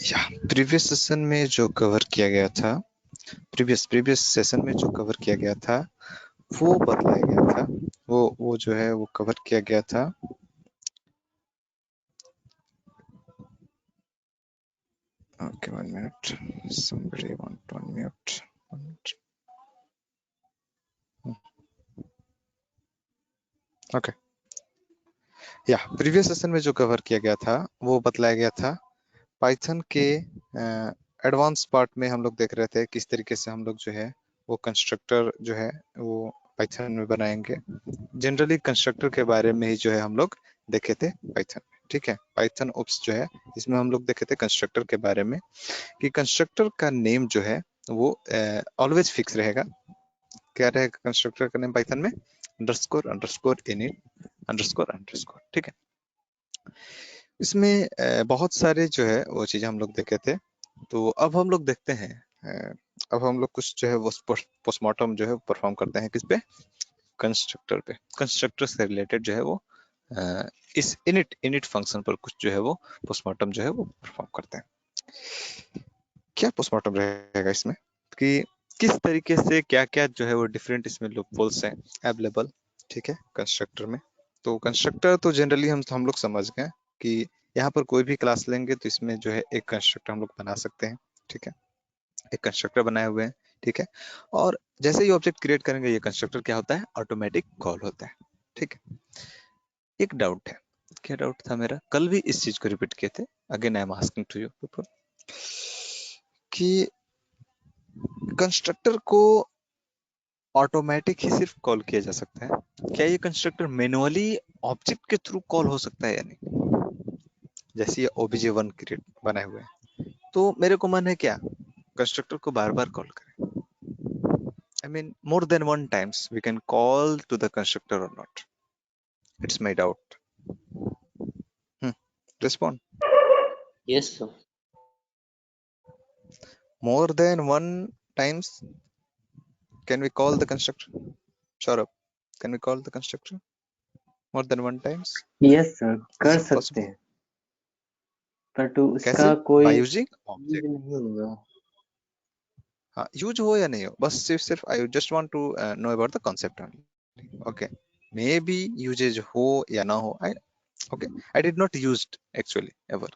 या previous session में जो कवर किया गया था, प्रीवियस सेशन में जो कवर किया गया था वो बदलाया गया था। वो जो है वो कवर किया गया था। Okay, 1 minute, somebody want to unmute. Okay, या प्रीवियस सेशन में जो कवर किया गया था वो बदलाया गया था। पाइथन के एडवांस पार्ट में हम लोग देख रहे थे किस तरीके से हम लोग जो है वो कंस्ट्रक्टर जो है वो पाइथन में बनाएंगे। जनरली कंस्ट्रक्टर के बारे में ही जो है हम लोग देखे थे पाइथन में, ठीक है। पाइथन ओप्स जो है इसमें हम लोग देखे थे कंस्ट्रक्टर के बारे में कि कंस्ट्रक्टर का नेम जो है वो ऑलवेज फिक्स रहेगा। क्या रहेगा कंस्ट्रक्टर का नेम पाइथन में? Underscore underscore init underscore underscore, ठीक है। इसमें बहुत सारे जो है वो चीजें हम लोग देखे थे। तो अब हम लोग देखते हैं, अब हम लोग कुछ जो है वो पोस्टमार्टम जो है परफॉर्म करते हैं किस पे? कंस्ट्रक्टर पे। कंस्ट्रक्टर से रिलेटेड जो है वो इस इनिट फंक्शन पर कुछ जो है वो पोस्टमार्टम जो है वो परफॉर्म करते हैं। क्या पोस्टमार्टम रहेगा इसमें कि किस तरीके से क्या क्या जो है वो डिफरेंट इसमें लूपहोल्स हैं अवेलेबल, ठीक है, कंस्ट्रक्टर में। तो कंस्ट्रक्टर तो जनरली हम लोग समझ गए कि यहाँ पर कोई भी क्लास लेंगे तो इसमें जो है एक कंस्ट्रक्टर हम लोग बना सकते हैं, ठीक है। एक कंस्ट्रक्टर बनाए हुए हैं, ठीक है। और जैसे ही ऑब्जेक्ट क्रिएट करेंगे ये कंस्ट्रक्टर क्या होता है? ऑटोमेटिक कॉल होता है, ठीक है। एक डाउट है, क्या डाउट था मेरा? कल भी इस चीज को रिपीट किए थे, again I am asking to you people कि कंस्ट्रक्टर को ऑटोमेटिक ही सिर्फ कॉल किया जा सकता है, क्या ये कंस्ट्रक्टर मैनुअली ऑब्जेक्ट के थ्रू कॉल हो सकता है या नहीं? जैसे ये obj1 क्रिएट बनाए हुए हैं तो मेरे को मन है क्या कंस्ट्रक्टर को बार बार कॉल करें? I mean more than one times we can call to the constructor or not? It's my doubt. Respond. Yes, sir. More than one times can we call the constructor? Saurabh, can we call the constructor more than one times? Yes, sir. Is कर it सकते possible? हैं but उसका कैसे? कोई By using use object. नहीं होगा। हाँ, use हो या नहीं हो, बस सिर्फ सिर्फ I just want to know about the concept only. Okay, maybe usages हो या ना हो, I okay, I did not used actually ever,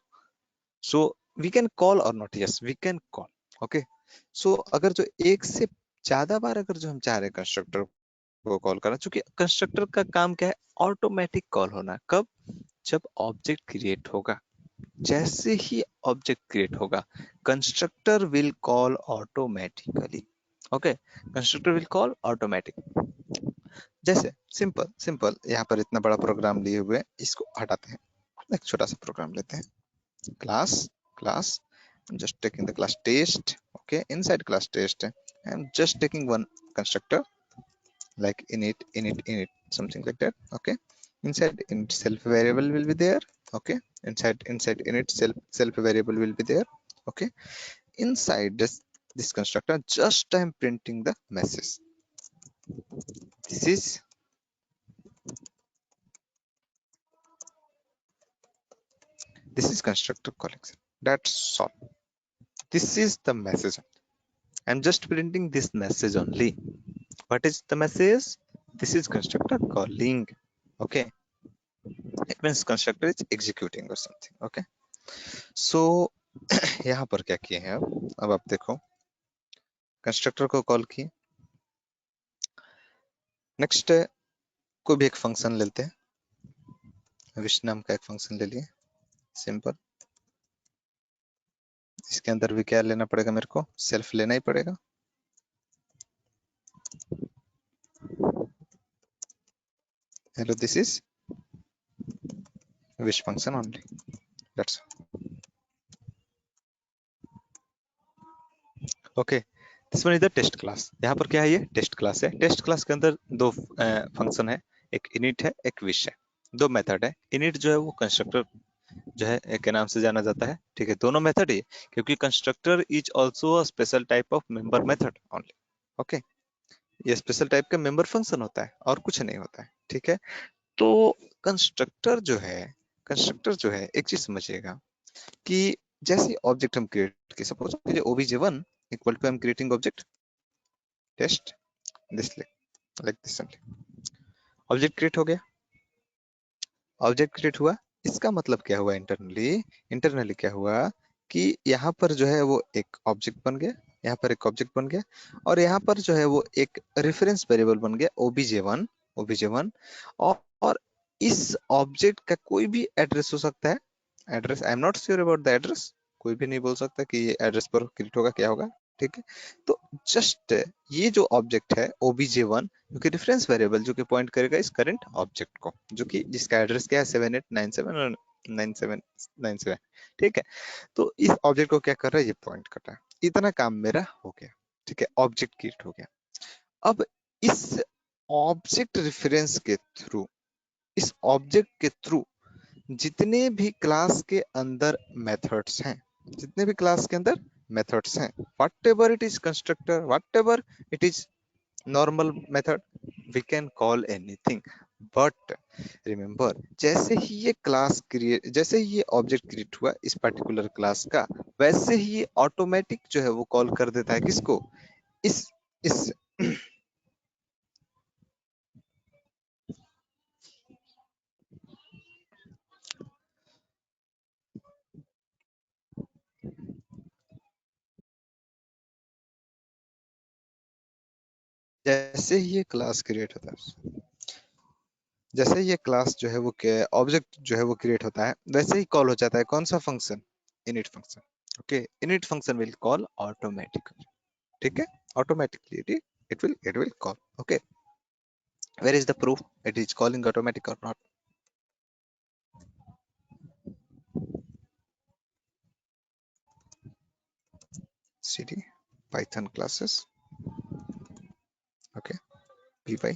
so we can call और not, yes we can call. Okay, so अगर जो एक से ज्यादा बार अगर जो हम चाह रहे हैं कंस्ट्रक्टर को कॉल करना, चूंकि कंस्ट्रक्टर का काम क्या है? ऑटोमेटिक कॉल होना। कब? जब ऑब्जेक्ट क्रिएट होगा। जैसे ही ऑब्जेक्ट क्रिएट होगा constructor will call automatically. Okay, constructor will call automatic. जैसे सिंपल सिंपल यहाँ पर इतना बड़ा प्रोग्राम लिए हुए इसको हटाते हैं, एक छोटा सा प्रोग्राम लेते हैं। Class class just taking the class test. Okay, inside class test I'm just taking one constructor like init something like that. Okay, inside init self variable will be there. Okay, inside init self variable will be there. Okay, inside this constructor just I'm printing the message. This is constructor collection, that's all. This is the message. I'm just printing this message only. What is the message? This is constructor calling. Okay, it means constructor is executing or something. Okay, so यहाँ पर क्या किए हैं? अब आप देखो, constructor को call किए। नेक्स्ट कोई भी एक फंक्शन लेते हैं, विश नाम का एक फंक्शन ले लिए, सिंपल। इसके अंदर भी क्या लेना पड़ेगा? मेरे को सेल्फ लेना ही पड़ेगा। Hello, this is which function only, that's okay. This one is the test class. यहाँ पर क्या है? ये टेस्ट क्लास है। टेस्ट क्लास के अंदर दो फंक्शन है, एक इनिट है एक विश है, दो मेथड है। इनिट जो है वो कंस्ट्रक्टर जो है एक के नाम से जाना जाता है, ठीक है। दोनों मेथड ही, क्योंकि constructor is also a special type of member method only. Okay, ये स्पेशल टाइप का मेंबर फंक्शन होता है और कुछ नहीं होता है, ठीक है। तो कंस्ट्रक्टर जो है एक चीज समझिएगा कि जैसे ऑब्जेक्ट हम क्रिएट किए, suppose obj1 equal to, I am creating object test this like this only. Object create हो गया, ऑब्जेक्ट क्रिएट हुआ, इसका मतलब क्या हुआ इंटरनली, इंटरनली क्या हुआ कि यहाँ पर जो है वो एक ऑब्जेक्ट बन गया, यहाँ पर एक ऑब्जेक्ट बन गया, और यहाँ पर जो है वो एक रेफरेंस वेरिएबल बन गया obj1, obj1। और इस ऑब्जेक्ट का कोई भी एड्रेस हो सकता है, address I am not sure about the address, कोई भी नहीं बोल सकता कि ये एड्रेस पर क्रिएट होगा क्या होगा, ठीक है। तो जस्ट ये जो ऑब्जेक्ट है obj1, जो कि रेफरेंस वेरिएबल जो कि पॉइंट करेगा इस करंट ऑब्जेक्ट को, जो कि जिसका एड्रेस क्या है 7897 और 9797, ठीक है। तो इस ऑब्जेक्ट को क्या कर रहा है, ये पॉइंट कर रहा है, इतना काम मेरा हो गया, ठीक है, ऑब्जेक्ट क्रिएट हो गया। अब इस ऑब्जेक्ट रेफरेंस के थ्रू, इस ऑब्जेक्ट के थ्रू जितने भी क्लास के अंदर मेथड्स हैं, जितने भी क्लास के अंदर मेथड्स हैं, whatever it is constructor, whatever it is normal method, we can call anything. But remember, जैसे ही ये क्लास क्रिएट, जैसे ही ये ऑब्जेक्ट क्रिएट हुआ इस पर्टिकुलर क्लास का, वैसे ही ये ऑटोमेटिक जो है वो कॉल कर देता है किसको, इस जैसे ही ये क्लास क्रिएट होता है, जैसे ये क्लास जो है वो ऑब्जेक्ट जो है वो क्रिएट होता है, वैसे ही कॉल हो जाता है कौन सा function, init function. Okay, init function will call automatically, ठीक है, automatically it will call। okay, where is the proof it is calling automatic or not? cd python classes, okay, py,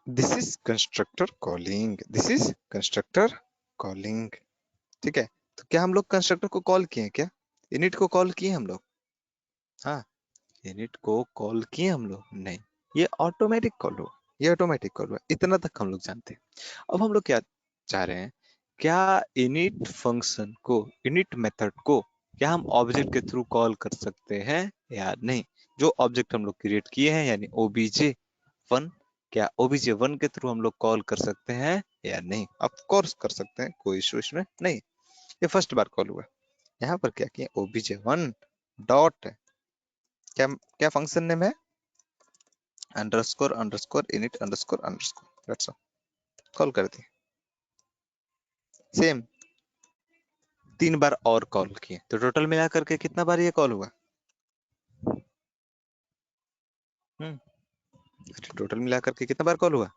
this is constructor calling, this is constructor calling, ठीक है। तो क्या हम लोग constructor को call किए हैं क्या, इनिट को कॉल किए हम लोग, हाँ, इनिट को कॉल किए हम लोग नहीं, ये ऑटोमेटिक कॉल हुआ, ये ऑटोमेटिक कॉल हुआ, इतना तक हम लोग जानते हैं। अब हम लोग क्या चाह रहे हैं, क्या इनिट फंक्शन को, इनिट मेथड को क्या हम ऑब्जेक्ट के थ्रू कॉल कर सकते हैं या नहीं, जो ऑब्जेक्ट हम लोग क्रिएट किए हैं यानी obj1, क्या obj1 के थ्रू हम लोग कॉल कर सकते हैं या नहीं, ऑफ कोर्स कर सकते हैं, कोई इशू इसमें नहीं। ये फर्स्ट बार कॉल हुआ, यहाँ पर क्या किया obj1 डॉट, क्या क्या फंक्शन नेम है, underscore underscore init underscore underscore, that's all, call कर दी, सेम 3 बार और कॉल किए, तो टोटल मिला करके कितना बार ये कॉल हुआ, टोटल मिला करके कितना बार कॉल हुआ,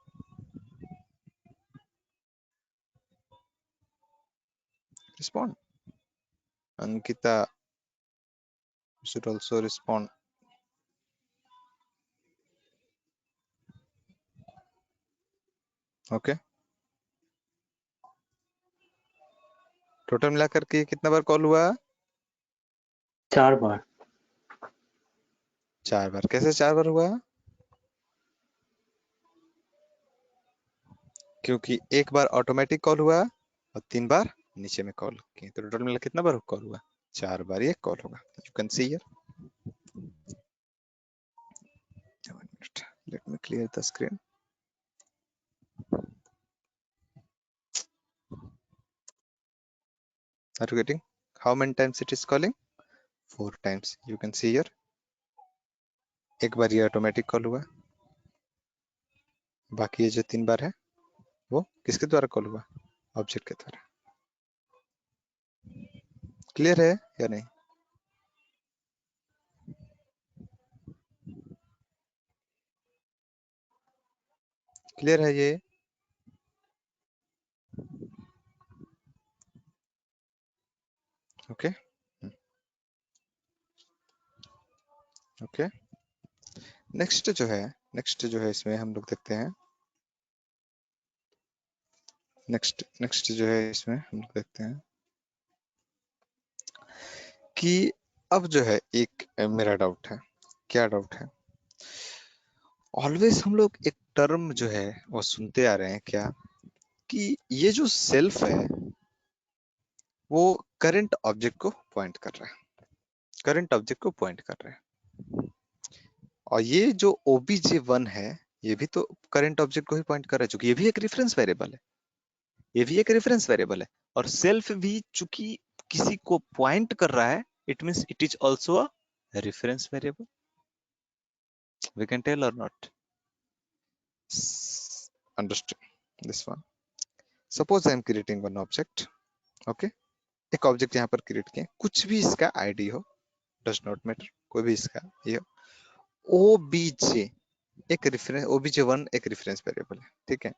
respond, Ankita should also respond। Okay, total मिला करके कितना बार कॉल हुआ, 4 बार। 4 बार, कैसे 4 बार हुआ, क्योंकि 1 बार ऑटोमेटिक कॉल हुआ और 3 बार नीचे में कॉल किए, तो टोटल मिला कितना बार कॉल हुआ, 4 बार ये कॉल होगा, you can see here. Let me clear the screen. Are you getting how many times it is calling, 4 times, you can see here। 1 बार ये ऑटोमेटिक कॉल हुआ, बाकी ये जो 3 बार है वो किसके द्वारा कॉल हुआ, ऑब्जेक्ट के द्वारा। क्लियर है या नहीं, क्लियर है ये, ओके ओके। नेक्स्ट जो है इसमें हम लोग देखते हैं, नेक्स्ट जो है इसमें हम लोग देखते हैं कि अब जो है एक मेरा डाउट है, क्या डाउट है, ऑलवेज हम लोग एक टर्म जो है वो सुनते आ रहे हैं क्या, कि ये जो सेल्फ है वो करंट ऑब्जेक्ट को पॉइंट कर रहा है, करंट ऑब्जेक्ट को पॉइंट कर रहा है। और ये जो obj1 है ये भी तो करंट ऑब्जेक्ट को ही पॉइंट कर रहा है, चूंकि ये भी एक रेफरेंस वेरिएबल है, ये भी एक रेफरेंस वेरिएबल है। और सेल्फ भी चूंकि किसी को पॉइंट कर रहा है, it means it is also a reference variable. We can tell और not? Understood this one. Suppose I am creating one object, okay. एक ऑब्जेक्ट यहाँ पर क्रिएट किया, कुछ भी इसका आईडी हो, डज नॉट मैटर, कोई भी इसका ये ओबीजे एक रेफरेंस, obj1 एक रेफरेंस वेरिएबल है, ठीक है।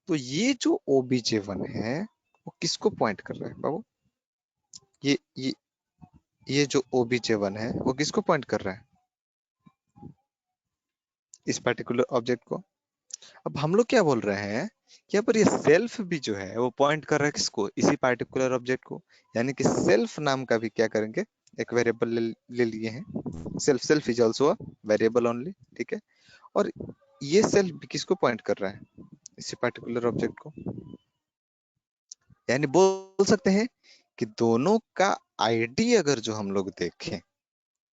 तो ये जो obj1 है वो किसको पॉइंट कर रहा है बाबू? ये ये ये जो obj1 है वो किसको पॉइंट कर रहा है? इस पर्टिकुलर ऑब्जेक्ट को। अब हम लोग क्या बोल रहे हैं, यहाँ पर ये सेल्फ भी जो है वो पॉइंट कर रहा है किसको? इसी पार्टिकुलर ऑब्जेक्ट को। यानी कि सेल्फ नाम का भी क्या करेंगे, एक वेरिएबल ले लिए हैं। Self, self is also a variable only, ठीक है। और ये सेल्फ भी किसको पॉइंट कर रहा है? इसी पर्टिकुलर ऑब्जेक्ट को। यानी बोल सकते हैं कि दोनों का आईडी अगर जो हम लोग देखें,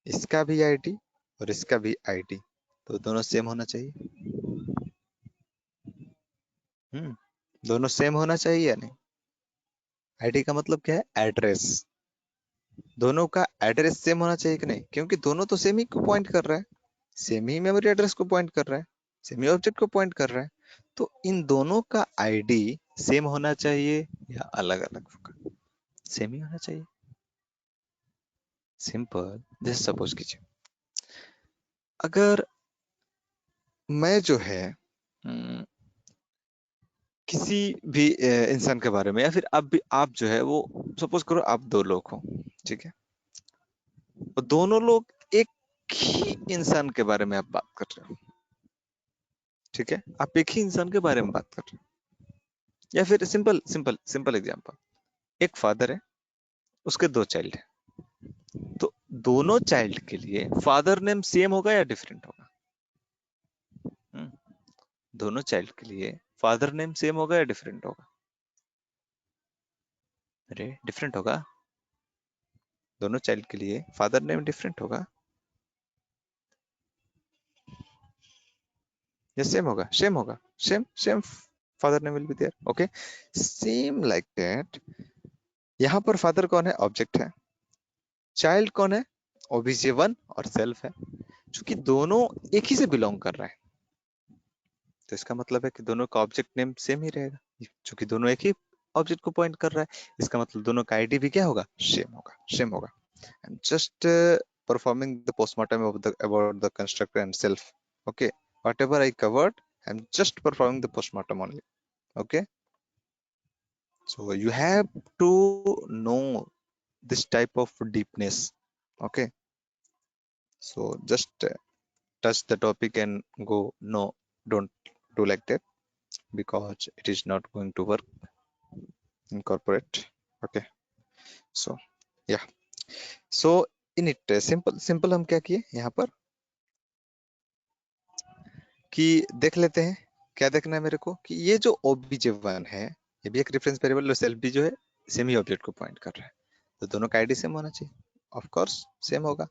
इसका भी आईडी और इसका भी आईडी, तो दोनों सेम होना चाहिए। दोनों सेम होना चाहिए या नहीं? आईडी का मतलब क्या है? एड्रेस। दोनों का एड्रेस सेम होना चाहिए कि नहीं? क्योंकि दोनों तो सेम ही को पॉइंट कर रहा है, सेम ही मेमोरी एड्रेस को पॉइंट कर रहा है, सेम ही ऑब्जेक्ट को पॉइंट कर रहा है। तो इन दोनों का आईडी सेम होना चाहिए या अलग अलग होगा? सेम ही होना चाहिए। सिंपल। जैसे सपोज कीजिए, अगर मैं जो है किसी भी इंसान के बारे में, या फिर आप जो है वो, सपोज करो आप दो लोग हो, ठीक है। तो दोनों लोग एक ही इंसान के बारे में आप बात कर रहे हो, ठीक है। आप एक ही इंसान के बारे में बात कर रहे हो। या फिर सिंपल सिंपल सिंपल एग्जांपल, एक फादर है, उसके दो चाइल्ड है। तो दोनों चाइल्ड के लिए फादर नेम सेम होगा या डिफरेंट होगा? हम्म, दोनों चाइल्ड के लिए फादर नेम सेम होगा या डिफरेंट होगा? अरे डिफरेंट होगा। दोनों चाइल्ड के लिए फादर नेम डिफरेंट होगा या सेम होगा? सेम होगा। Same same father name will be there, okay. Same like that, यहाँ पर फादर कौन है? ऑब्जेक्ट है। चाइल्ड कौन है? obj1 और सेल्फ है। चूंकि दोनों एक ही से बिलोंग कर रहा है, तो इसका मतलब है कि दोनों का ऑब्जेक्ट नेम सेम ही रहेगा। चूंकि दोनों एक ही ऑब्जेक्ट को पॉइंट कर रहा है, इसका मतलब दोनों का आईडी भी क्या होगा? सेम होगा, सेम होगा। I'm just performing the postmortem of the about the constructor and self. Okay, whatever I covered, I'm just performing the postmortem only. Okay, so you have to know this type of deepness. Okay, so just touch the topic and go. No, don't do like that, because it is not going to work in corporate. Okay, so yeah, so in it simple simple हम क्या किए यहाँ पर कि देख लेते हैं। क्या देखना है मेरे को कि ये जो obj1 है ये भी एक रेफरेंस वेरिएबल, और सेल्फ भी जो है सेम ही ऑब्जेक्ट को पॉइंट कर रहा है। तो दोनों का आईडी सेम होना चाहिए। ऑफ कोर्स सेम होगा।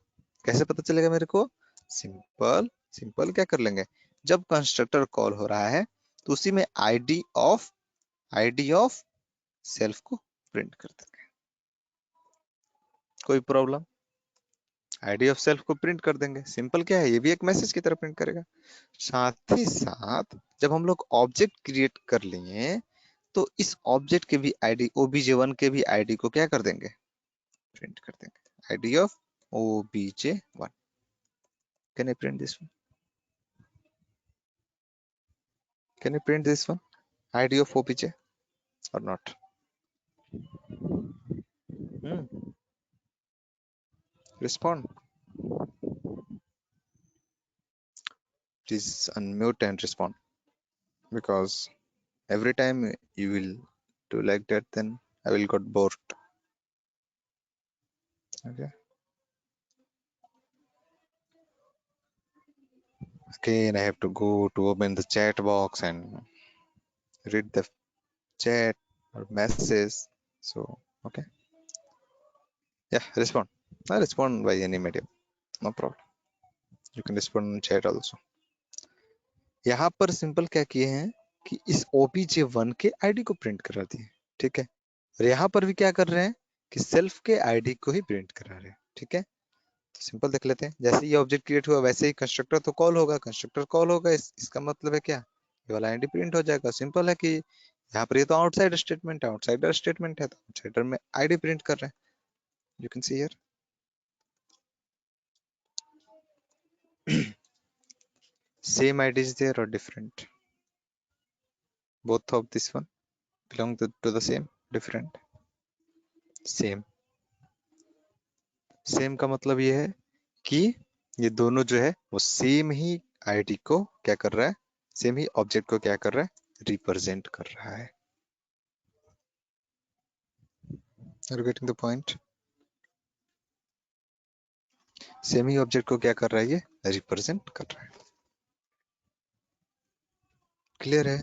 कैसे पता चलेगा मेरे को? सिंपल सिंपल क्या कर लेंगे, जब कंस्ट्रक्टर कॉल हो रहा है तो उसी में आईडी ऑफ सेल्फ को प्रिंट कर देंगे। कोई प्रॉब्लम? आईडी ऑफ सेल्फ को प्रिंट कर देंगे। सिंपल क्या है, ये भी एक मैसेज की तरह प्रिंट करेगा। साथ ही साथ जब हम लोग ऑब्जेक्ट क्रिएट कर लिए तो इस ऑब्जेक्ट के भी आईडी, obj1 के भी आईडी को क्या कर देंगे? प्रिंट कर देंगे। ID of obj1। Can I print this one? Can I print this one? ID of obj और not? Respond. Please unmute and respond, because every time you will do like that, then I will got bored. Okay, again I have to go to open the chat box and read the chat or message. So okay, yeah, respond. I respond by any medium, no problem. You can respond in chat also. यहाँ पर simple क्या किए हैं कि इस obj1 के ID को print करा दिए, ठीक है। और यहाँ पर भी क्या कर रहे हैं कि सेल्फ के आईडी को ही प्रिंट करा रहे हैं, ठीक है। तो सिंपल देख लेते हैं, जैसे ये ऑब्जेक्ट क्रिएट हुआ वैसे ही कंस्ट्रक्टर तो कॉल होगा, कंस्ट्रक्टर कॉल होगा, इसका मतलब है क्या, ये वाला आईडी प्रिंट हो जाएगा। सिंपल है कि यहाँ पर ये तो आउटसाइड स्टेटमेंट है, आउटसाइडर स्टेटमेंट है, तो आउटसाइडर में आईडी प्रिंट कर रहे हैं। You can see here same id is there or different? Both of this one belong to the same, different, same. Same का मतलब ये है कि ये दोनों जो है वो सेम ही आईडी को क्या कर रहा है, सेम ही ऑब्जेक्ट को क्या कर रहा है, रिप्रेजेंट कर रहा है। Are you getting the point? Same he object को क्या कर रहा है, ये रिप्रेजेंट कर रहा है। क्लियर है?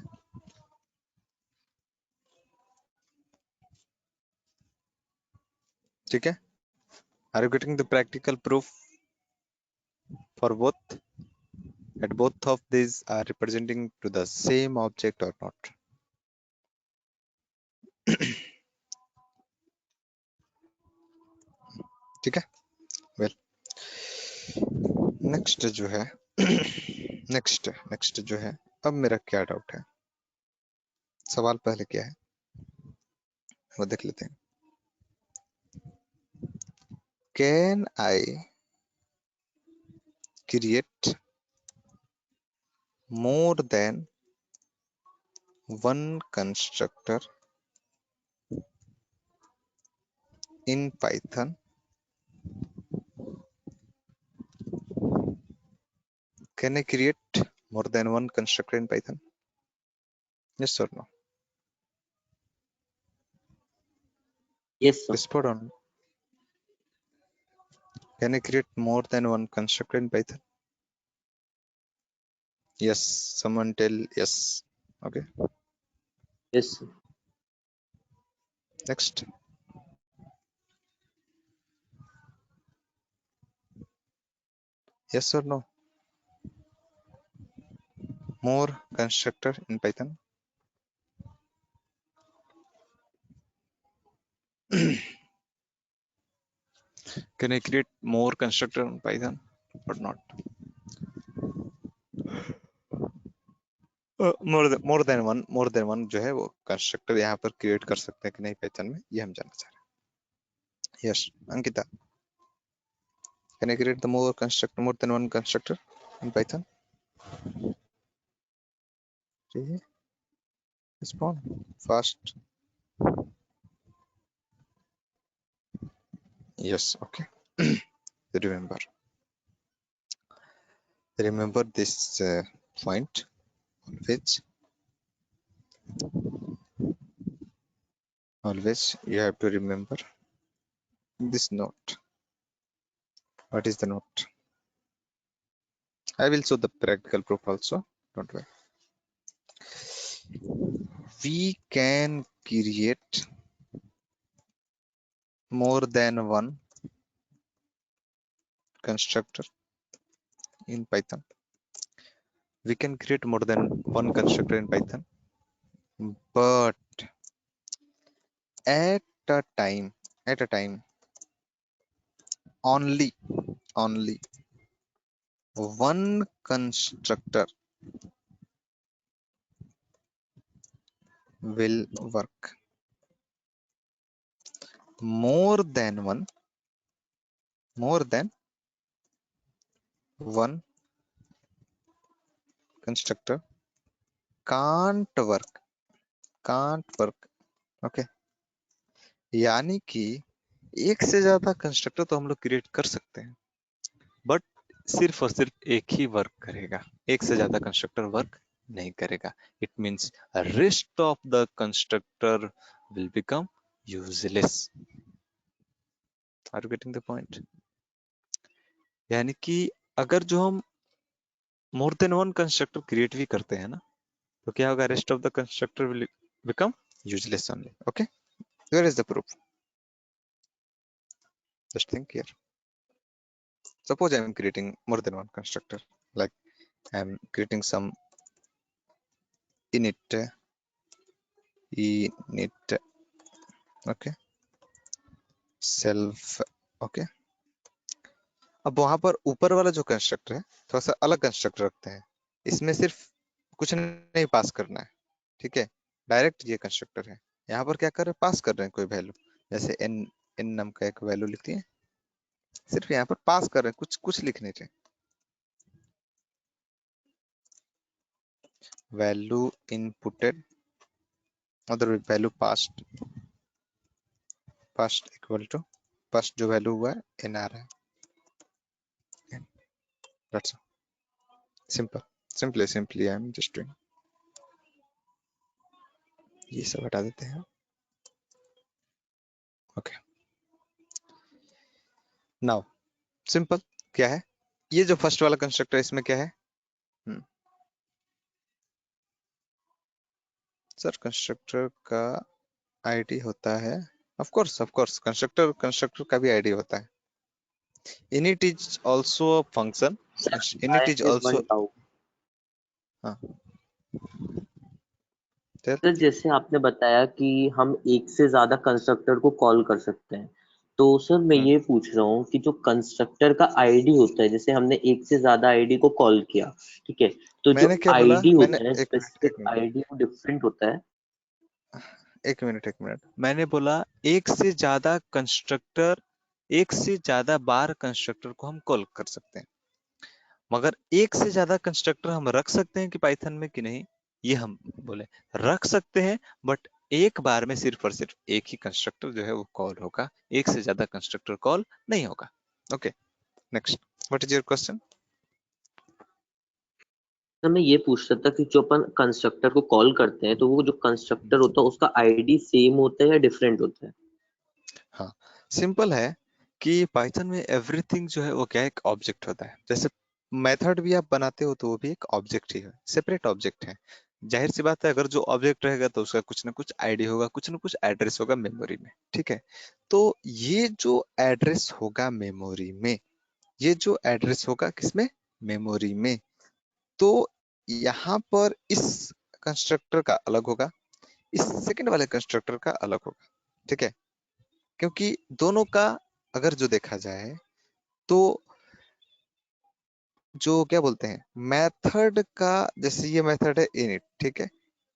ठीक है। Are you getting the practical proof for both? That both of these are representing to the same object or not? ठीक है। वेल नेक्स्ट जो है नेक्स्ट जो है, अब मेरा क्या डाउट है, सवाल पहले क्या है वो देख लेते हैं। Can I create more than one constructor in Python? Can I create more than one constructor in Python? Yes or no? Yes, sir. Respond on. Can I create more than one constructor in Python? Yes. Someone tell yes. Okay. Yes, sir. Next. Yes or no? More constructor in Python? Can I create more constructor in Python or not? more than one जो है वो constructor यहाँ पर create कर सकते हैं कि नहीं पाइथन में, ये हम जानना चाह रहे हैं। Yes Ankita, can I create the more than one constructor in Python? Respond fast. Yes, okay. Remember this point always you have to remember this note. What is the note? I will show the practical proof also, don't worry. We can create more than one constructor in Python. We can create more than one constructor in Python, but at a time only one constructor will work. More than one constructor can't work. Okay, यानी कि एक से ज्यादा constructor तो हम लोग create कर सकते हैं, बट सिर्फ और सिर्फ एक ही वर्क करेगा, एक से ज्यादा कंस्ट्रक्टर वर्क नहीं करेगा। It means rest of the constructor will become useless. Are you getting the point? यानी कि अगर जो हम more than one constructor create भी करते हैं ना, तो क्या होगा, rest of the constructor will become useless only. Okay, where is the proof? Just think here. Suppose I'm creating more than one constructor, like I'm creating some init, okay, self, okay. अब वहां पर ऊपर वाला जो constructor है थोड़ा सा अलग कंस्ट्रक्टर रखते हैं, इसमें सिर्फ कुछ नहीं पास करना है, ठीक है, डायरेक्ट ये कंस्ट्रक्टर है। यहाँ पर क्या कर रहे हैं, पास कर रहे हैं कोई वैल्यू, जैसे एन, एन नाम का एक वैल्यू लिखती है, सिर्फ यहाँ पर पास कर रहे हैं, कुछ कुछ लिख नहीं रहे। Value inputted, other value passed, passed equal to passed जो वैल्यू हुआ है एन आ रहा है, that's simple, simply I am just doing. ये सब हटा देते हैं, ओके। नाउ सिंपल क्या है, ये जो फर्स्ट वाला कंस्ट्रक्टर इसमें क्या है, सर कंस्ट्रक्टर का आईडी होता है, ऑफ कोर्स कंस्ट्रक्टर का भी आईडी होता है। init is also a function, init is is also, one tau। हाँ tell, तो जैसे आपने बताया कि हम एक से ज्यादा कंस्ट्रक्टर को कॉल कर सकते हैं, तो सर मैं ये पूछ रहा हूँ कि जो कंस्ट्रक्टर का आईडी होता है, जैसे हमने एक से ज्यादा आईडी को कॉल किया, ठीक है, तो जो मैंने क्या बोला, आईडी मैंने होता है स्पेसिफिक आईडी वो डिफरेंट होता है। एक मिनट, मैंने बोला एक से ज्यादा कंस्ट्रक्टर, एक से ज्यादा बार कंस्ट्रक्टर को हम कॉल कर सकते हैं, मगर एक से ज्यादा कंस्ट्रक्टर हम रख सकते हैं कि पाइथन में कि नहीं, ये हम बोले रख सकते हैं, बट एक बार में सिर्फ और सिर्फ एक ही कंस्ट्रक्टर जो है वो कॉल होगा, एक से ज्यादा कंस्ट्रक्टर कॉल नहीं होगा। Okay, next, what is your question? तो मैं ये पूछ रहा था कि जो अपन कंस्ट्रक्टर को कॉल करते हैं, तो वो जो कंस्ट्रक्टर होता है उसका आईडी सेम होता है या डिफरेंट होता है? हाँ, सिंपल है कि पाइथन में एवरीथिंग जो है वो क्या है, एक ऑब्जेक्ट होता है। जैसे मेथड भी आप बनाते हो तो वो भी एक ऑब्जेक्ट ही है, सेपरेट ऑब्जेक्ट है। जाहिर सी बात है, अगर जो ऑब्जेक्ट रहेगा तो उसका कुछ ना कुछ आईडी होगा, कुछ ना कुछ एड्रेस होगा मेमोरी में, ठीक है। तो ये जो एड्रेस होगा मेमोरी में, ये जो एड्रेस होगा किसमें, मेमोरी में, तो यहाँ पर इस कंस्ट्रक्टर का अलग होगा, इस सेकंड वाले कंस्ट्रक्टर का अलग होगा, ठीक है। क्योंकि दोनों का अगर जो देखा जाए तो जो क्या बोलते हैं मेथड का, जैसे ये मेथड है इनिट, ठीक है,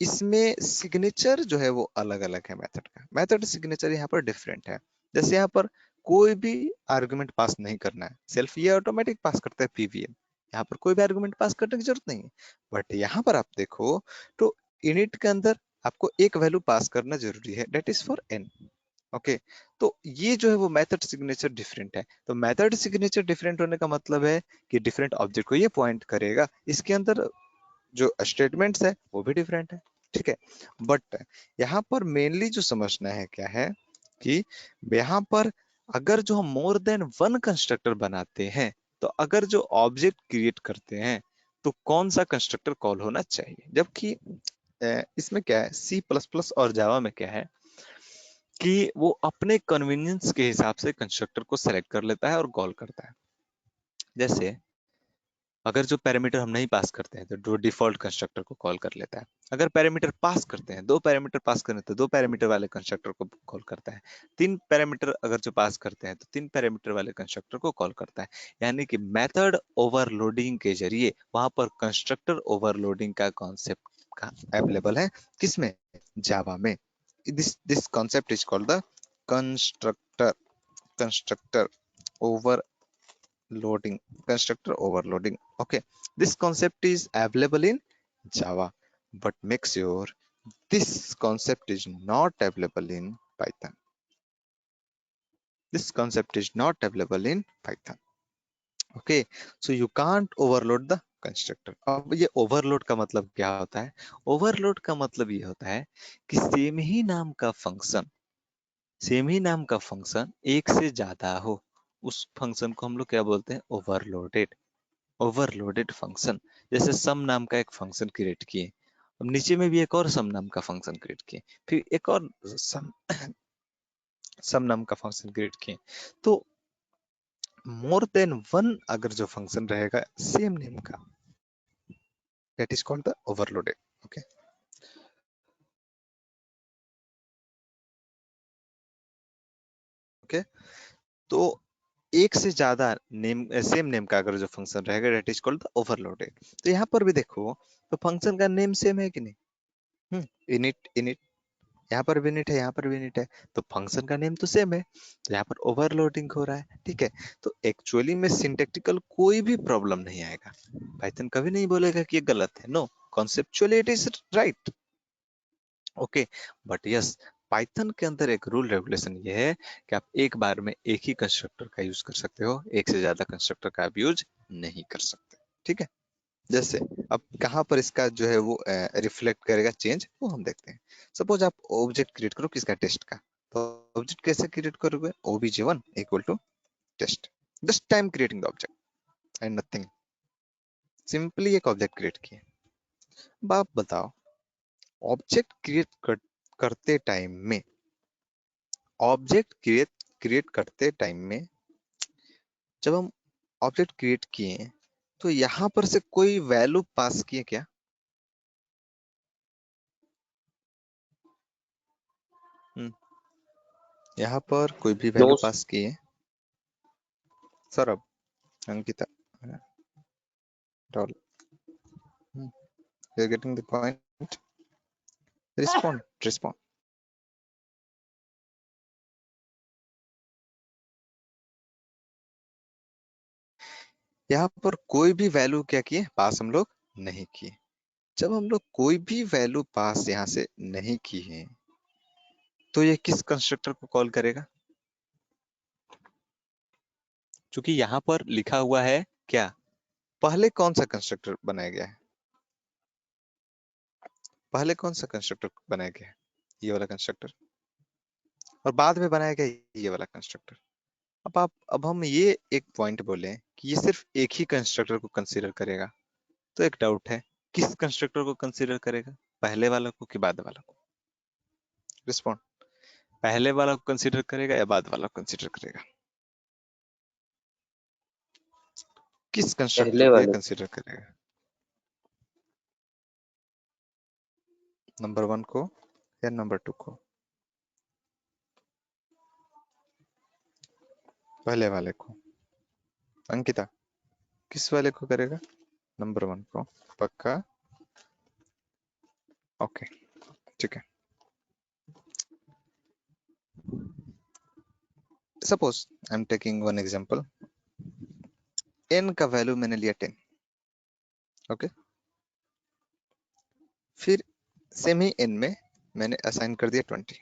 इसमें सिग्नेचर जो है वो अलग अलग है, मेथड का मेथड सिग्नेचर यहाँ पर डिफरेंट है। जैसे यहाँ पर कोई भी आर्गुमेंट पास नहीं करना है, सेल्फ ये ऑटोमेटिक पास करता है पीवीएम, यहाँ पर कोई भी आर्गुमेंट पास करने की जरूरत नहीं है। बट यहाँ पर आप देखो तो इनिट के अंदर आपको एक वैल्यू पास करना जरूरी है, that is for n, okay. तो ये जो है वो मेथड सिग्नेचर डिफरेंट है, तो मेथड सिग्नेचर डिफरेंट होने का मतलब है कि डिफरेंट ऑब्जेक्ट को ये पॉइंट करेगा, इसके अंदर जो स्टेटमेंट्स है वो भी डिफरेंट है, ठीक है। बट यहाँ पर मेनली जो समझना है क्या है कि यहाँ पर अगर जो हम मोर देन वन कंस्ट्रक्टर बनाते हैं, तो अगर जो ऑब्जेक्ट क्रिएट करते हैं तो कौन सा कंस्ट्रक्टर कॉल होना चाहिए, जबकि इसमें क्या है, सी प्लस प्लस और जावा में क्या है कि वो अपने कन्वीनियंस के हिसाब से कंस्ट्रक्टर को सेलेक्ट कर लेता है और कॉल करता है। जैसे अगर जो पैरामीटर हम नहीं पास करते हैं तो डिफॉल्ट कंस्ट्रक्टर को कॉल कर लेता है, अगर पैरामीटर पास करते हैं, दो पैरामीटर पास करें तो दो पैरामीटर वाले कंस्ट्रक्टर को कॉल करता है, तीन पैरामीटर अगर जो पास करते हैं तो तीन पैरामीटर वाले कंस्ट्रक्टर को कॉल करता है। यानी कि मेथड ओवरलोडिंग के जरिए वहां पर कंस्ट्रक्टर ओवरलोडिंग का कॉन्सेप्ट का अवेलेबल है, किसमें, जावा में। This concept is called the constructor, constructor overloading, constructor overloading, okay. This concept is available in Java, but make sure this concept is not available in Python. This concept is not available in Python, okay. So you can't overload the constructor. अब ये overload का मतलब क्या होता है, overload का मतलब ये होता है कि सेम ही नाम का फंक्शन एक से ज्यादा हो, उस फंक्शन को हम लोग क्या बोलते हैं, ओवरलोडेड, ओवरलोडेड फंक्शन। जैसे सम नाम का एक फंक्शन क्रिएट किए, अब नीचे में भी एक और सम नाम का फंक्शन क्रिएट किए, फिर एक और सम नाम का फंक्शन क्रिएट किए। तो मोर देन वन अगर जो फंक्शन रहेगा सेम नेम का, that is called the overloaded. Okay, okay, तो एक से ज्यादा नेम सेम नेम का अगर जो फंक्शन रहेगा that is called the overloaded. तो यहाँ पर भी देखो, तो फंक्शन का नेम सेम है कि नहीं? इनिट इनिट, यहाँ पर भी इनिट है, यहाँ पर भी इनिट है, तो फंक्शन का नेम तो सेम है, तो यहाँ पर ओवरलोडिंग हो रहा है। ठीक है, तो एक्चुअली में सिंटैक्टिकल कोई भी प्रॉब्लम नहीं आएगा, पाइथन कभी नहीं बोलेगा कि ये गलत है। No, conceptually it is right. Okay, but yes, Python के अंदर एक रूल रेगुलेशन ये है कि आप एक बार में एक ही कंस्ट्रक्टर का यूज कर सकते हो, एक से ज्यादा कंस्ट्रक्टर का आप यूज नहीं कर सकते। ठीक है, जैसे अब कहाँ पर इसका जो है वो रिफ्लेक्ट करेगा चेंज, वो हम देखते हैं। सपोज आप ऑब्जेक्ट क्रिएट करो किसका, टेस्ट का, तो ऑब्जेक्ट कैसे क्रिएट करोगे, obj1 equal to test, just time creating the object and nothing, simply एक ऑब्जेक्ट क्रिएट किए। अब आप बताओ, ऑब्जेक्ट करते टाइम में, ऑब्जेक्ट क्रिएट करते टाइम में जब हम ऑब्जेक्ट क्रिएट किए, तो यहाँ पर से कोई वैल्यू पास किए क्या? हम्म, यहाँ पर कोई भी नो। वैल्यू पास किए? Saurabh, Ankita, doll, you're getting the point? Respond. यहाँ पर कोई भी वैल्यू क्या किए, पास हम लोग नहीं किए। जब हम लोग कोई भी वैल्यू पास यहाँ से नहीं की है, तो ये किस कंस्ट्रक्टर को कॉल करेगा? क्योंकि यहाँ पर लिखा हुआ है क्या, पहले कौन सा कंस्ट्रक्टर बनाया गया है, पहले कौन सा कंस्ट्रक्टर बनाया गया है, ये वाला कंस्ट्रक्टर, और बाद में बनाया गया ये वाला कंस्ट्रक्टर। अब हम ये एक पॉइंट बोले कि ये सिर्फ एक ही कंस्ट्रक्टर को कंसीडर करेगा, तो एक डाउट है, किस कंस्ट्रक्टर को कंसीडर करेगा, पहले वाला को कि बाद वाला को? रिस्पॉन्ड, पहले वाला को कंसीडर करेगा या बाद वाला को कंसीडर करेगा? किस कंस्ट्रक्टर पहले को ये वाले। कंसीडर करेगा, नंबर वन को या नंबर टू को? पहले वाले को। अंकिता, किस वाले को करेगा, नंबर वन को? पक्का? ओके, ठीक है। Suppose I am taking one example, n का वैल्यू मैंने लिया 10, ओके, फिर सेम ही n में मैंने असाइन कर दिया 20।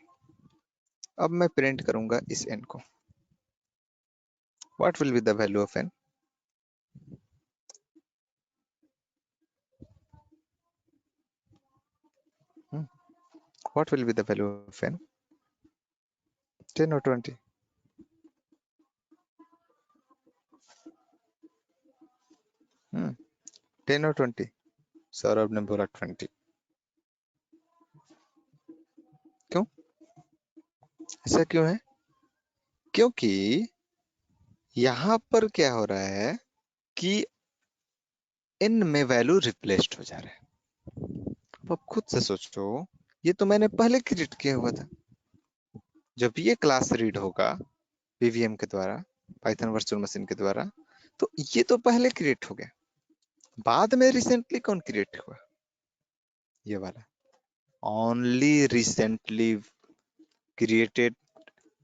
अब मैं प्रिंट करूंगा इस n को, what will be the value of n? What will be the value of n, 10 और 20? 10 और 20? सौरभ ने बोला 20। क्यों, ऐसा क्यों है? क्योंकि यहाँ पर क्या हो रहा है कि n में वैल्यू रिप्लेस्ड हो जा रहा है। अब आप खुद से सोचो, ये तो मैंने पहले क्रिएट किया हुआ था। जब ये क्लास रीड होगा पीवीएम के द्वारा, पाइथन वर्चुअल मशीन के द्वारा, तो ये तो पहले क्रिएट हो गया, बाद में रिसेंटली कौन क्रिएट हुआ, ये वाला। Only recently created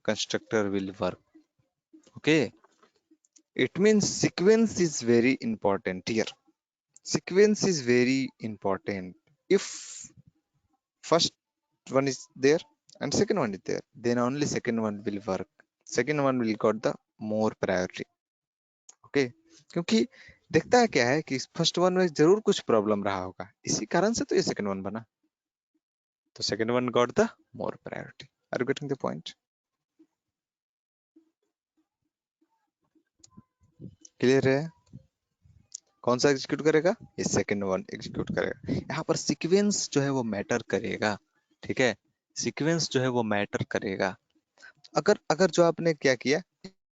constructor will work, okay. It means sequence is very important here, sequence is very important. If first one is there and second one is there, then only second one will work, second one will got the more priority, okay? क्योंकि देखता है क्या है कि first one में जरूर कुछ problem रहा होगा, इसी कारण से तो ये सेकंड वन बना, तो second one got the more priority. Are you getting the point? Clear है? कौन सा एग्जीक्यूट करेगा? ये सेकंड वन एग्जीक्यूट करेगा। यहाँ पर सीक्वेंस जो है वो मैटर करेगा, ठीक है, सीक्वेंस जो है वो मैटर करेगा। अगर अगर जो आपने क्या किया,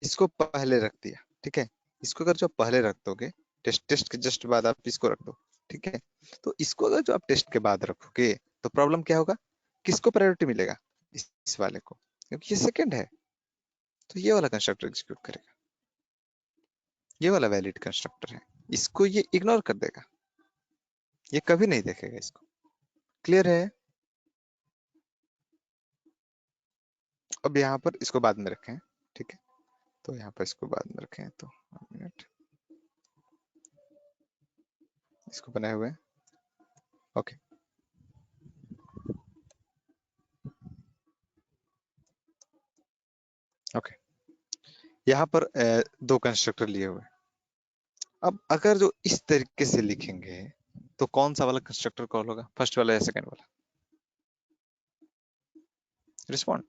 इसको पहले रख दिया, ठीक है, इसको अगर जो आप पहले रख दोगे, टेस्ट टेस्ट के जस्ट बाद आप इसको रख दो, ठीक है, तो इसको अगर जो आप टेस्ट के बाद रखोगे तो प्रॉब्लम क्या होगा, किसको प्रायोरिटी मिलेगा? इस वाले को, क्योंकि ये सेकंड है, तो ये वाला कंस्ट्रक्टर एग्जीक्यूट करेगा, ये वाला वैलिड कंस्ट्रक्टर है, इसको ये इग्नोर कर देगा, ये कभी नहीं देखेगा इसको। क्लियर है? अब यहाँ पर इसको बाद में रखें, ठीक है, तो यहाँ पर इसको बाद में रखें, तो मिनट इसको बनाए हुए, ओके। ओके, यहाँ पर दो कंस्ट्रक्टर लिए हुए। अब अगर जो इस तरीके से लिखेंगे तो कौन सा वाला कंस्ट्रक्टर कॉल होगा, फर्स्ट वाला या सेकंड वाला? रिस्पॉन्ड,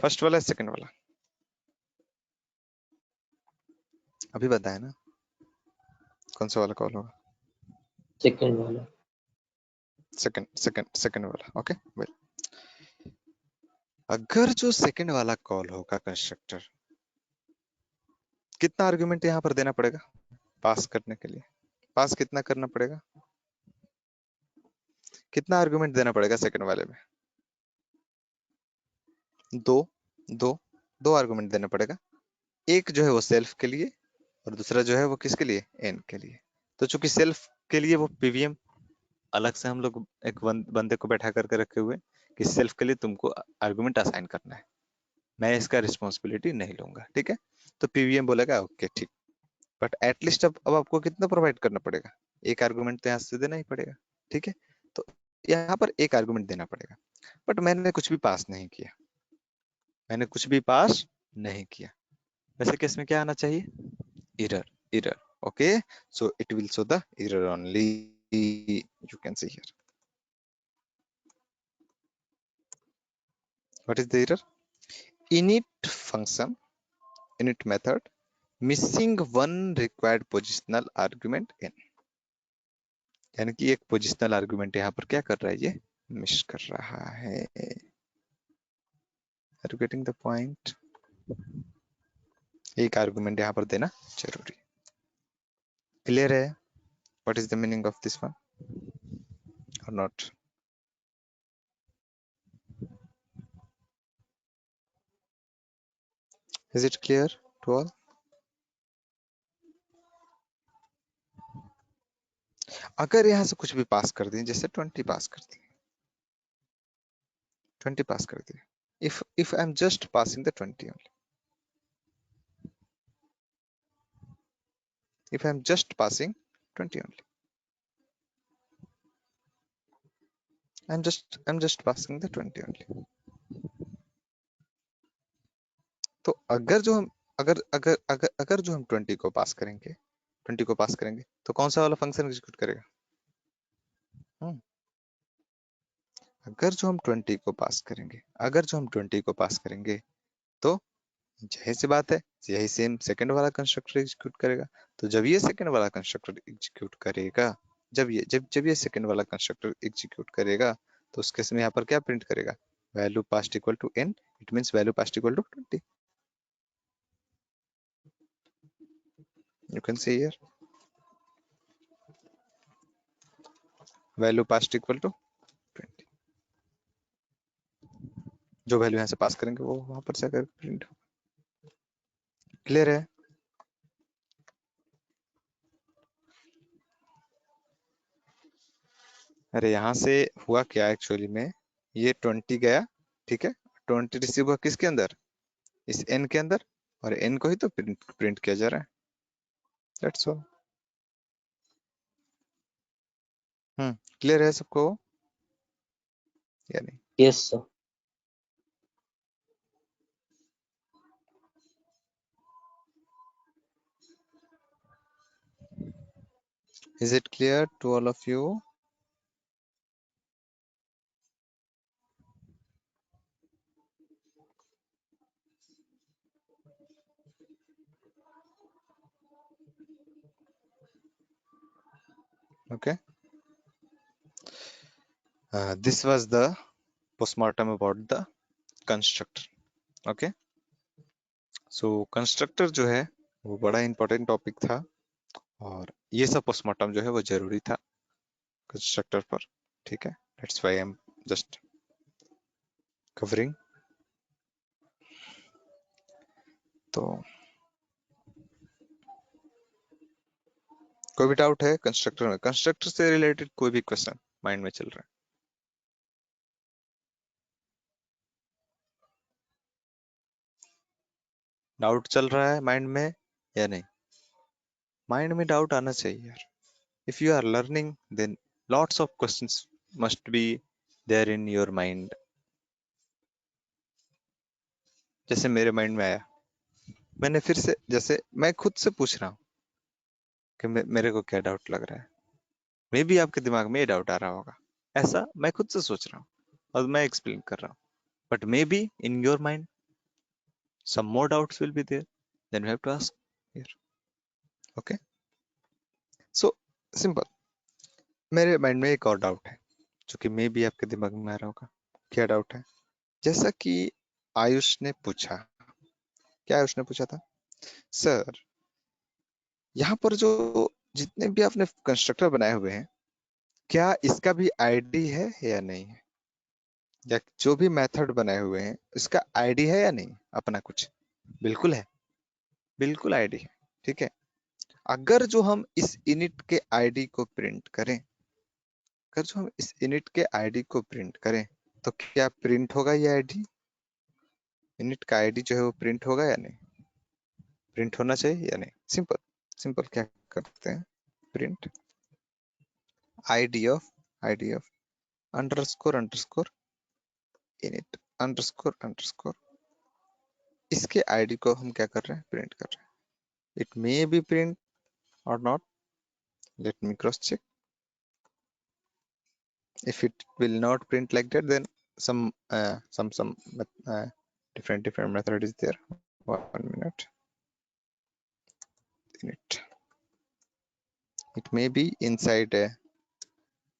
फर्स्ट वाला या सेकंड वाला? अभी बताया ना कौन सा वाला कॉल होगा? सेकंड वाला। सेकंड सेकंड सेकंड वाला, ओके वेल। अगर जो सेकंड वाला कॉल होगा कंस्ट्रक्टर, कितना आर्गुमेंट यहाँ पर देना पड़ेगा पास करने के लिए? पास कितना करना पड़ेगा, कितना आर्गुमेंट देना पड़ेगा सेकंड वाले में? दो, दो, दो आर्गुमेंट देना पड़ेगा। एक जो है वो सेल्फ के लिए और दूसरा जो है वो किसके लिए, एन के लिए। तो चूंकि सेल्फ के लिए वो पीवीएम अलग से हम लोग एक बंदे को बैठा करके रखे हुए कि सेल्फ के लिए तुमको आर्गुमेंट असाइन करना है, मैं इसका रिस्पॉन्सिबिलिटी नहीं लूंगा, ठीक है, तो पीवीएम बोलेगा ओके ठीक। बट एटलीस्ट अब आपको कितना प्रोवाइड करना पड़ेगा? एक आर्गुमेंट तो यहाँ से देना ही पड़ेगा, ठीक है, तो यहाँ पर एक आर्गुमेंट देना पड़ेगा। बट मैंने कुछ भी पास नहीं किया, मैंने कुछ भी पास नहीं किया, वैसे केस में क्या आना चाहिए? error, error, okay, so it will show the error only, you can see here. What is the error? Init function, init method missing one required positional argument n, यानी कि एक पोजिशनल आर्गुमेंट यहाँ पर क्या कर रहा है, ये मिस कर रहा है। Are you getting the point? एक आर्गुमेंट यहाँ पर देना जरूरी। क्लियर है? What is the meaning of this one or not? Is it clear to all? अगर यहाँ से कुछ भी पास कर दें, जैसे 20 पास कर दिए, 20 पास कर दिए, if I am just passing the 20 only, if I am just passing 20 only, I'm just passing the 20 only, तो अगर जो हम अगर अगर अगर अगर जो हम 20 को पास करेंगे, 20 को पास करेंगे तो कौन सा वाला फंक्शन एग्जीक्यूट करेगा? अगर जो हम 20 को पास करेंगे, अगर जो हम 20 को पास करेंगे तो जाहिर सी बात है यही सेम सेकंड वाला कंस्ट्रक्टर एग्जीक्यूट करेगा। तो जब ये सेकंड वाला कंस्ट्रक्टर एग्जीक्यूट करेगा, जब ये सेकंड वाला कंस्ट्रक्टर एग्जीक्यूट करेगा तो उस केस में यहाँ पर क्या प्रिंट करेगा? Value passed equal to n, it means value passed equal to 20। You can see here value passed equal to 20, जो वैल्यू यहाँ से पास करेंगे वो वहां पर जाकर प्रिंट होगा। क्लियर है? अरे यहाँ से हुआ क्या एक्चुअली में, ये 20 गया, ठीक है, 20 रिसीव हुआ किसके अंदर, इस n के अंदर, और n को ही तो प्रिंट किया जा रहा है, दैट्स ऑल। क्लियर है सबको या नहीं? Yes sir. Is it clear to all of you? Okay. This was the postmortem about the constructor. Okay. So constructor जो है वो बड़ा इंपॉर्टेंट टॉपिक था, और ये सब पोस्टमार्टम जो है वो जरूरी था कंस्ट्रक्टर पर। ठीक है, that's why I am just covering. तो कोई भी डाउट है कंस्ट्रक्टर में, कंस्ट्रक्टर से रिलेटेड कोई भी क्वेश्चन माइंड में चल रहा है? डाउट चल रहा है माइंड में या नहीं? माइंड में डाउट आना चाहिए यार। If you are learning then lots of questions must be there in your mind. जैसे मेरे माइंड में आया, मैंने फिर से, जैसे मैं खुद से पूछ रहा हूँ कि मेरे को क्या डाउट लग रहा है। मे बी आपके दिमाग में ये डाउट आ रहा होगा, ऐसा मैं खुद से सोच रहा हूँ और मैं एक्सप्लेन कर रहा हूँ, but may be in your mind some more doubts will be there, then we have to ask here. Okay, so simple। मेरे माइंड में एक और डाउट है जो कि मे बी आपके दिमाग में आ रहा होगा। क्या डाउट है? जैसा कि आयुष ने पूछा, क्या आयुष ने पूछा था, सर यहाँ पर जो जितने भी आपने कंस्ट्रक्टर बनाए हुए हैं, क्या इसका भी आईडी है या नहीं है? या जो भी मेथड बनाए हुए हैं इसका आईडी है या नहीं अपना कुछ? बिल्कुल है, बिल्कुल आईडी है। ठीक है, अगर जो हम इस इनिट के आईडी को प्रिंट करें, अगर जो हम इस इनिट के आईडी को प्रिंट करें तो क्या प्रिंट होगा ये आईडी? इनिट का आईडी जो है वो प्रिंट होगा या नहीं? प्रिंट होना चाहिए या नहीं? सिंपल सिंपल क्या करते हैं, print ID of underscore underscore init underscore underscore, इसके आईडी को हम क्या कर रहे हैं, प्रिंट कर रहे हैं। इट मे बी प्रिंट और not, let me cross check. If it will not print like that, then some different method is there. 1 minute. Init. It may be inside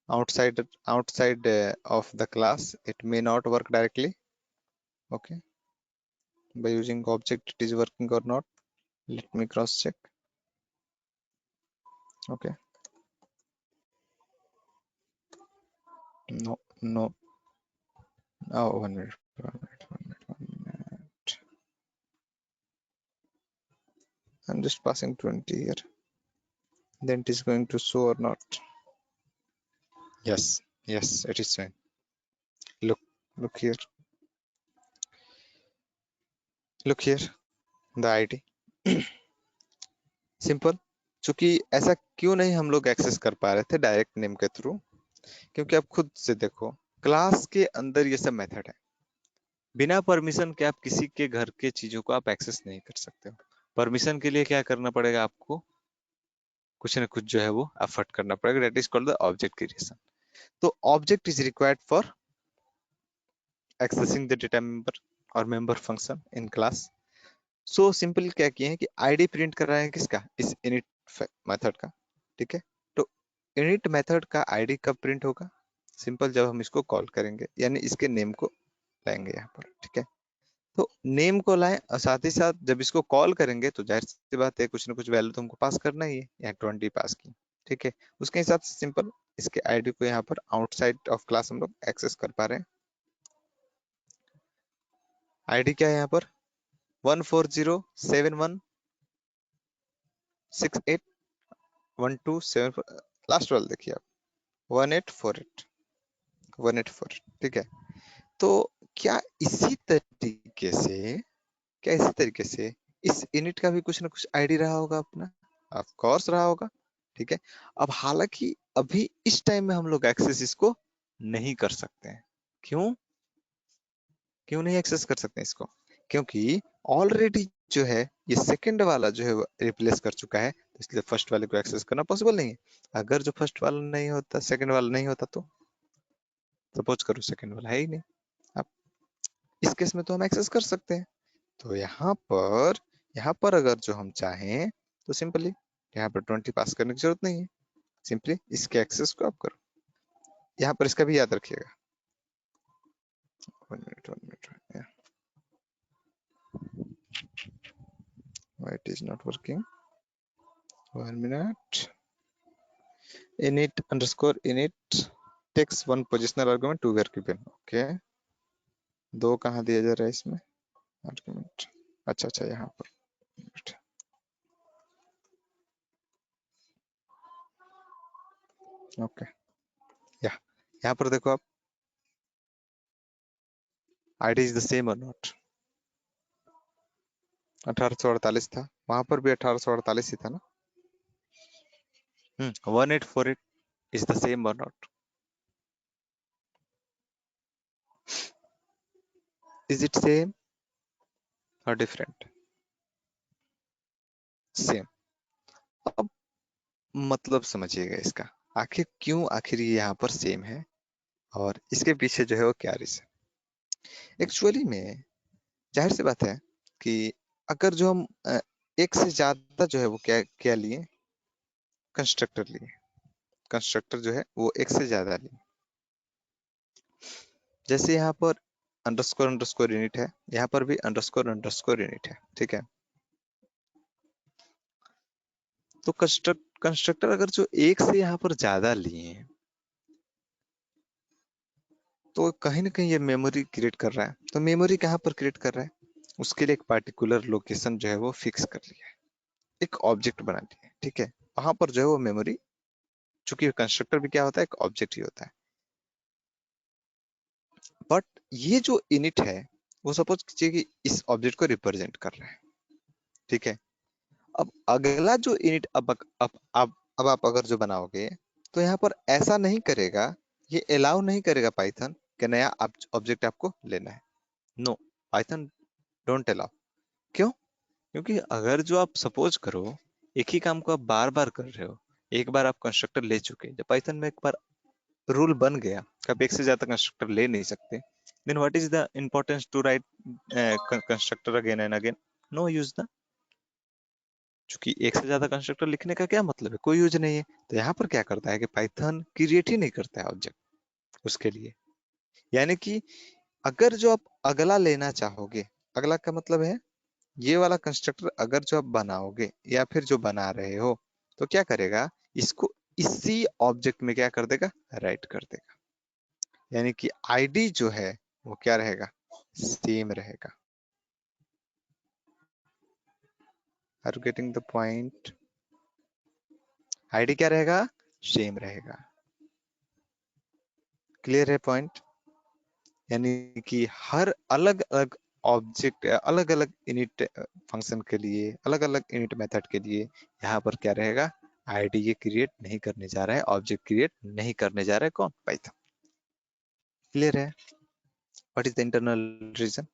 outside of the class. It may not work directly. Okay, by using object it is working or not. Let me cross check. Okay, no. Oh, 1 minute. 1 minute. I'm just passing 20 here. Then it is going to show or not. Yes, it is showing. Look here. Look here, the ID। Simple. चूंकि ऐसा क्यों नहीं हम लोग access कर पा रहे थे डायरेक्ट नेम के थ्रू, क्योंकि आप खुद से देखो क्लास के अंदर ये सब मेथड है, बिना परमिशन के आप किसी के घर के चीजों को आप एक्सेस नहीं कर सकते हो। परमिशन के लिए क्या करना पड़ेगा आपको, कुछ ना कुछ जो है वो एफर्ट करना पड़ेगा, that is called the object creation. तो object is required for accessing the data member और member function in class. So simple क्या किए हैं कि आईडी प्रिंट कर रहे हैं किसका, इस इनिट मेथड का। ठीक है, तो इनिट मेथड का आईडी कब प्रिंट होगा, सिंपल जब हम इसको कॉल करेंगे, यानी इसके नेम को लाएंगे यहाँ पर। ठीक है, तो नेम को लाएं और साथ ही साथ जब इसको कॉल करेंगे तो जाहिर सी बात है कुछ ना कुछ वैल्यू तो हमको पास करना ही है, यहाँ 20 पास की। ठीक है, उसके हिसाब से सिंपल इसके आईडी को यहाँ पर आउटसाइड ऑफ क्लास हम लोग एक्सेस कर पा रहे हैं। आईडी क्या है यहाँ पर, 14071681274, लास्ट वाला देखिए आप, 1848। ठीक है, तो क्या इसी तरीके से इस इनिट का भी कुछ ना कुछ आईडी रहा होगा अपना? ऑफ कोर्स रहा होगा। ठीक है, अब हालांकि अभी इस टाइम में हम लोग एक्सेस इसको नहीं कर सकते हैं। क्यों क्यों नहीं एक्सेस कर सकते इसको? क्योंकि ऑलरेडी जो है ये सेकंड वाला जो है रिप्लेस कर चुका है, तो इसलिए फर्स्ट वाले को एक्सेस करना पॉसिबल नहीं है। अगर जो फर्स्ट वाला नहीं होता, सेकंड वाला नहीं होता, तो सपोज करो सेकंड वाला है ही नहीं, अब इस केस में तो हम एक्सेस कर सकते हैं। तो यहाँ पर अगर जो हम चाहें तो सिंपली यहाँ पर 20 पास करने की जरूरत नहीं है, सिंपली इसके एक्सेस को आप करो। यहाँ पर इसका भी याद रखिएगा। 1 minute, 1 minute, yeah. Why it is not working? 1 minute. init takes one positional argument, two were given. Okay, दो कहाँ दिया जा रहा है इसमें आर्गुमेंट? अच्छा, यहाँ पर। ओके, यहाँ पर देखो आप, आईडी इज द सेम और नॉट। 1848 था, वहां पर भी 1848 ही था ना। 1848 is the same or not? Is it same or different? Same. अब मतलब समझिएगा इसका, आखिर ये यहाँ पर सेम है और इसके पीछे जो है वो क्या रीजन। एक्चुअली में जाहिर सी बात है कि अगर जो हम एक से ज्यादा जो है वो क्या लिए, कंस्ट्रक्टर लिए, कंस्ट्रक्टर जो है वो एक से ज्यादा लिए। जैसे यहाँ पर अंडरस्कोर अंडरस्कोर यूनिट है, यहाँ पर भी अंडरस्कोर अंडरस्कोर यूनिट है, ठीक है। तो कंस्ट्रक्टर अगर जो एक से यहाँ पर ज्यादा लिए हैं तो कहीं ना कहीं ये मेमोरी क्रिएट कर रहा है। तो मेमोरी कहाँ पर क्रिएट कर रहा है, उसके लिए एक पार्टिकुलर लोकेशन जो है वो फिक्स कर लिया है, एक ऑब्जेक्ट बना लिया है, ठीक है। वहां पर जो है वो मेमोरी, चूंकि कंस्ट्रक्टर भी क्या होता है, एक ऑब्जेक्ट ही होता है। बट ये जो इनिट है वो सपोज कीजिए कि इस ऑब्जेक्ट को रिप्रेजेंट कर रहा है, ठीक है। अब अगला जो इनिट अब आप अगर जो बनाओगे तो यहाँ पर ऐसा नहीं करेगा, ये अलाउ नहीं करेगा पाइथन कि नया ऑब्जेक्ट आपको लेना है। No, Python don't allow. क्यों? क्योंकि अगर जो आप सपोज करो एक ही काम को आप बार बार कर रहे हो, एक बार आप कंस्ट्रक्टर ले चुके, जब पाइथन में एक बार रूल बन गया कि आप एक से ज्यादा कंस्ट्रक्टर ले नहीं सकते, then what is the importance to write constructor again and again? No use the. क्योंकि एक से ज्यादा कंस्ट्रक्टर लिखने का क्या मतलब है, कोई यूज नहीं है। तो यहाँ पर क्या करता है कि पाइथन क्रिएट ही नहीं करता है ऑब्जेक्ट उसके लिए। यानी कि अगर जो आप अगला लेना चाहोगे, अगला का मतलब है ये वाला कंस्ट्रक्टर अगर जो आप बनाओगे या फिर जो बना रहे हो, तो क्या करेगा, इसको इसी ऑब्जेक्ट में क्या कर देगा, राइट कर देगा। यानी कि आईडी जो है वो क्या रहेगा, सेम रहेगा। Are you getting the point? ID क्या रहेगा, सेम रहेगा। क्लियर है पॉइंट? यानी कि हर अलग अलग ऑब्जेक्ट, अलग अलग इनिट फंक्शन के लिए, अलग अलग इनिट मेथड के लिए यहाँ पर क्या रहेगा, आईडी ये क्रिएट नहीं करने जा रहा है, ऑब्जेक्ट क्रिएट नहीं करने जा रहा है, कौन, पाइथन। क्लियर है? What is the internal reason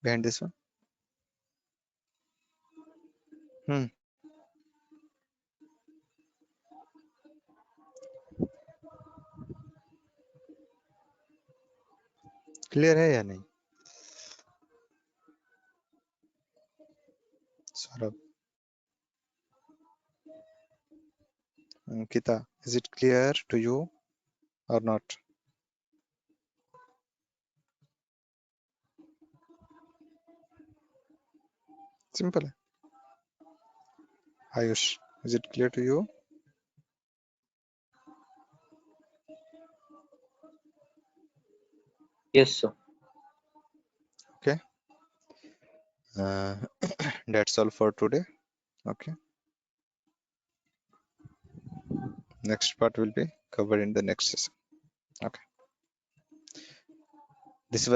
behind this one? Hmm clear है या नहीं? Saurabh, Ankita, is it clear to you और नॉट? सिंपल है। Ayush, is it clear to you? Yes, sir. Okay. That's all for today. Okay. Next part will be covered in the next session. Okay. This was